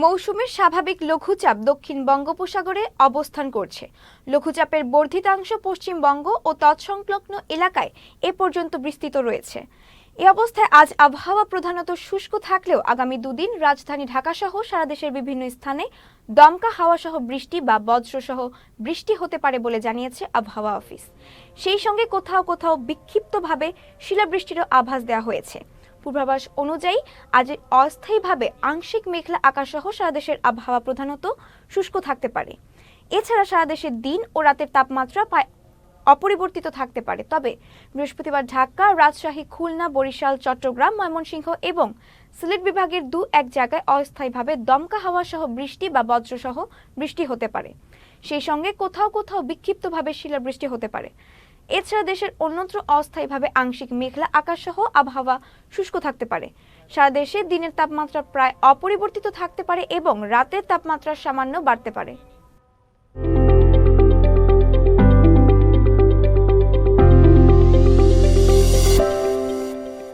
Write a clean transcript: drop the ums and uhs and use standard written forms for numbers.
মৌসুমের স্বাভাবিক লঘুচাপ দক্ষিণ বঙ্গোপসাগরে অবস্থান করছে। লঘুচাপের বর্ধিতাংশ পশ্চিমবঙ্গ ও তৎসংলগ্ন এলাকায় এ পর্যন্ত বিস্তৃত রয়েছে। এ অবস্থায় আজ আবহাওয়া প্রধানত শুষ্ক থাকলেও আগামী দুদিন রাজধানী ঢাকা সহ সারা দেশের বিভিন্ন স্থানে দমকা হাওয়া সহ বৃষ্টি বা বজ্রসহ বৃষ্টি হতে পারে বলে জানিয়েছে আবহাওয়া অফিস। সেই সঙ্গে কোথাও কোথাও বিক্ষিপ্তভাবে শিলাবৃষ্টিরও আভাস দেওয়া হয়েছে। পূর্বাভাস অনুযায়ী আজ অস্থায়ীভাবে আংশিক মেঘলা আকাশ সহ সারা দেশের আবহাওয়া প্রধানত শুষ্ক থাকতে পারে। এছাড়া সারা দেশের দিন ও রাতের তাপমাত্রা প্রায় অপরিবর্তিত থাকতে পারে। তবে বৃহস্পতিবার ঢাকা, রাজশাহী, খুলনা, বরিশাল, চট্টগ্রাম, ময়মনসিংহ এবং সিলেট বিভাগের এক জায়গায় অস্থায়ীভাবে দমকা হাওয়া সহ বৃষ্টি বা বজ্রসহ বৃষ্টি হতে পারে। সেই সঙ্গে কোথাও কোথাও বিক্ষিপ্তভাবে শিলাবৃষ্টি হতে পারে। এছাড়া দেশের অন্যত্র অস্থায়ীভাবে আংশিক মেঘলা আকাশ সহ আবহাওয়া শুষ্ক থাকতে পারে। সারা দেশে দিনের তাপমাত্রা প্রায় অপরিবর্তিত থাকতে পারে এবং রাতের তাপমাত্রা সামান্য বাড়তে পারে।